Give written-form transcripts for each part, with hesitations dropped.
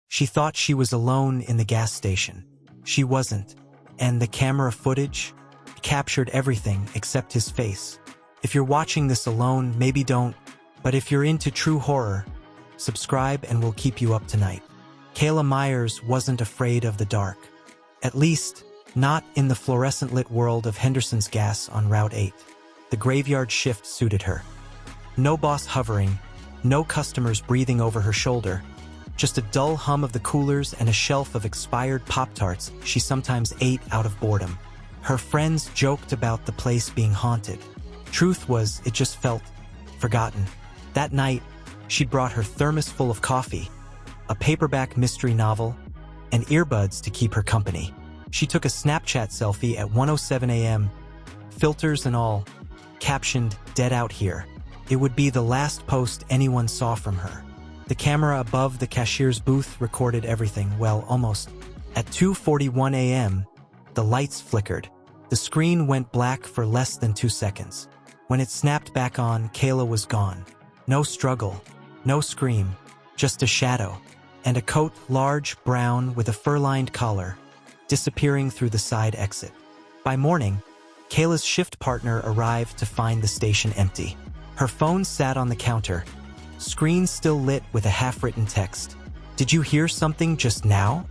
She thought she was alone in the gas station. She wasn't. And the camera footage captured everything except his face. If you're watching this alone, maybe don't. But if you're into true horror, subscribe and we'll keep you up to night. Kayla Myers wasn't afraid of the dark. At least, not in the fluorescent-lit world of Henderson's Gas on Route 8. The graveyard shift suited her. No boss hovering, no customers breathing over her shoulder, just a dull hum of the coolers and a shelf of expired Pop-Tarts she sometimes ate out of boredom. Her friends joked about the place being haunted. Truth was, it just felt forgotten. That night, she'd brought her thermos full of coffee, a paperback mystery novel, and earbuds to keep her company. She took a Snapchat selfie at 1:07 a.m., filters and all, captioned, "Dead out here." It would be the last post anyone saw from her. The camera above the cashier's booth recorded everything, well, almost. At 2:41 a.m., the lights flickered. The screen went black for less than 2 seconds. When it snapped back on, Kayla was gone. No struggle, no scream, just a shadow, and a coat large, brown, with a fur-lined collar, disappearing through the side exit. By morning, Kayla's shift partner arrived to find the station empty. Her phone sat on the counter, screen still lit with a half-written text. "Did you hear something just now?"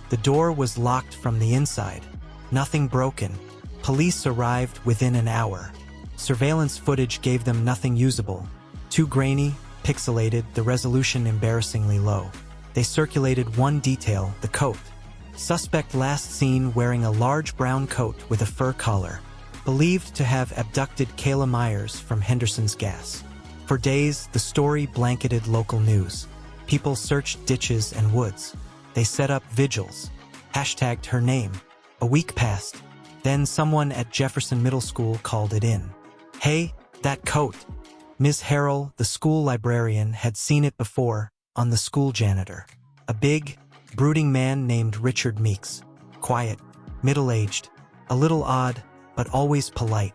The door was locked from the inside. Nothing broken. Police arrived within an hour. Surveillance footage gave them nothing usable. Too grainy, pixelated, the resolution embarrassingly low. They circulated one detail, the coat. Suspect last seen wearing a large brown coat with a fur collar. Believed to have abducted Kayla Myers from Henderson's Gas. For days, the story blanketed local news. People searched ditches and woods. They set up vigils. Hashtagged her name. A week passed. Then someone at Jefferson Middle School called it in. "Hey, that coat." Ms. Harrell, the school librarian, had seen it before, on the school janitor. A big, brooding man named Richard Meeks. Quiet, middle-aged, a little odd, but always polite.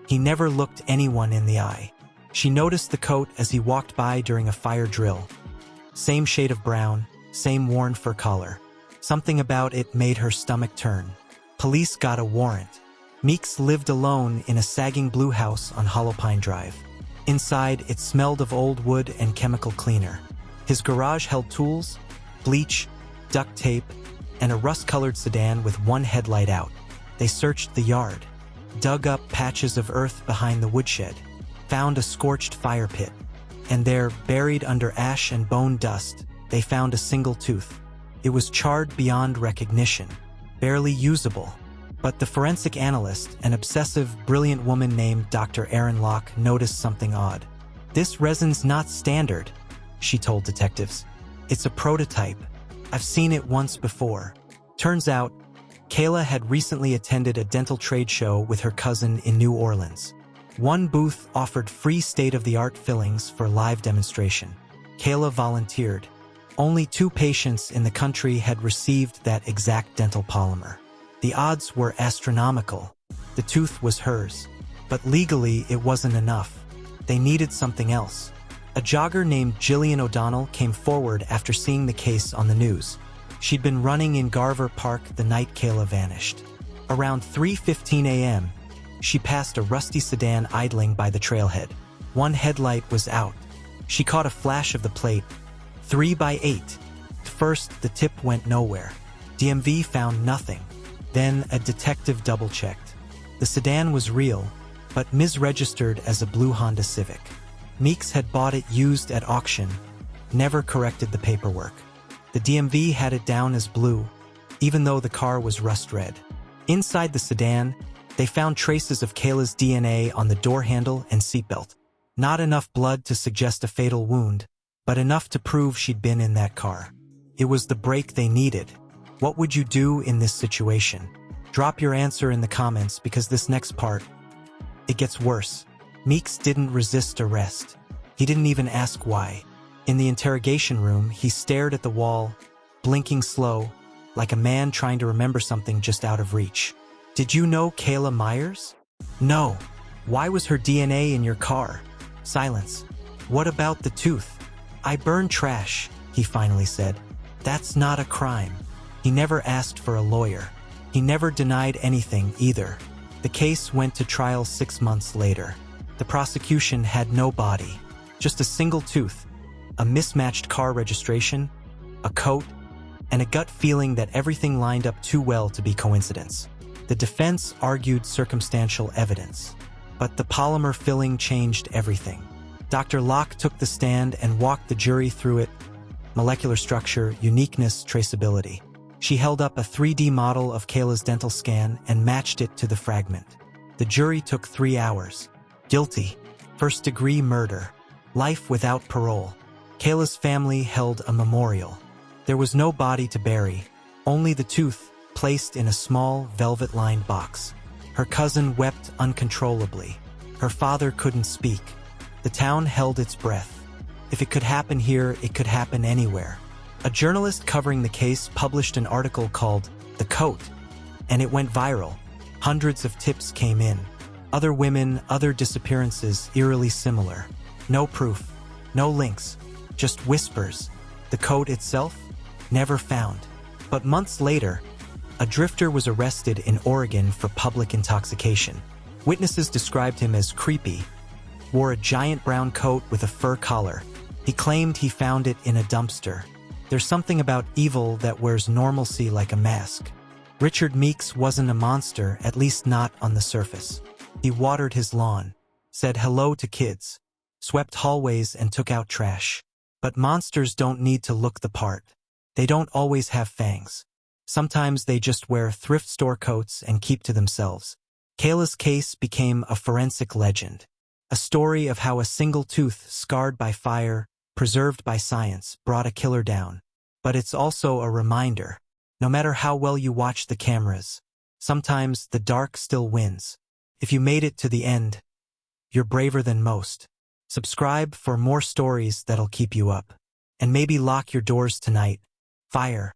He never looked anyone in the eye. She noticed the coat as he walked by during a fire drill. Same shade of brown, same worn fur collar. Something about it made her stomach turn. Police got a warrant. Meeks lived alone in a sagging blue house on Hollow Pine Drive. Inside, it smelled of old wood and chemical cleaner. His garage held tools, bleach, duct tape, and a rust-colored sedan with one headlight out. They searched the yard, dug up patches of earth behind the woodshed, found a scorched fire pit, and there, buried under ash and bone dust, they found a single tooth. It was charred beyond recognition, barely usable. But the forensic analyst, an obsessive, brilliant woman named Dr. Erin Locke, noticed something odd. "This resin's not standard," she told detectives. "It's a prototype. I've seen it once before." Turns out, Kayla had recently attended a dental trade show with her cousin in New Orleans. One booth offered free state-of-the-art fillings for live demonstration. Kayla volunteered. Only 2 patients in the country had received that exact dental polymer. The odds were astronomical. The tooth was hers. But legally, it wasn't enough. They needed something else. A jogger named Jillian O'Donnell came forward after seeing the case on the news. She'd been running in Garver Park the night Kayla vanished. Around 3:15 a.m., she passed a rusty sedan idling by the trailhead. One headlight was out. She caught a flash of the plate, 3x8. First, the tip went nowhere. DMV found nothing. Then a detective double-checked. The sedan was real, but misregistered as a blue Honda Civic. Meeks had bought it used at auction, never corrected the paperwork. The DMV had it down as blue, even though the car was rust red. Inside the sedan, they found traces of Kayla's DNA on the door handle and seatbelt. Not enough blood to suggest a fatal wound, but enough to prove she'd been in that car. It was the break they needed. What would you do in this situation? Drop your answer in the comments because this next part, it gets worse. Meeks didn't resist arrest. He didn't even ask why. In the interrogation room, he stared at the wall, blinking slow, like a man trying to remember something just out of reach. "Did you know Kayla Myers?" "No." "Why was her DNA in your car?" Silence. "What about the tooth?" "I burn trash," he finally said. That's not a crime. He never asked for a lawyer. He never denied anything either. The case went to trial 6 months later. The prosecution had no body, just a single tooth, a mismatched car registration, a coat, and a gut feeling that everything lined up too well to be coincidence. The defense argued circumstantial evidence, but the polymer filling changed everything. Dr. Locke took the stand and walked the jury through it: molecular structure, uniqueness, traceability. She held up a 3D model of Kayla's dental scan and matched it to the fragment. The jury took 3 hours. Guilty. First-degree murder. Life without parole. Kayla's family held a memorial. There was no body to bury, only the tooth, placed in a small, velvet-lined box. Her cousin wept uncontrollably. Her father couldn't speak. The town held its breath. If it could happen here, it could happen anywhere. A journalist covering the case published an article called "The Coat," and it went viral. Hundreds of tips came in. Other women, other disappearances eerily similar. No proof, no links, just whispers. The coat itself? Never found. But months later, a drifter was arrested in Oregon for public intoxication. Witnesses described him as creepy, wore a giant brown coat with a fur collar. He claimed he found it in a dumpster. There's something about evil that wears normalcy like a mask. Richard Meeks wasn't a monster, at least not on the surface. He watered his lawn, said hello to kids, swept hallways and took out trash. But monsters don't need to look the part. They don't always have fangs. Sometimes they just wear thrift store coats and keep to themselves. Kayla's case became a forensic legend. A story of how a single tooth, scarred by fire, preserved by science, brought a killer down. But it's also a reminder. No matter how well you watch the cameras, sometimes the dark still wins. If you made it to the end, you're braver than most. Subscribe for more stories that'll keep you up. And maybe lock your doors tonight. Fire.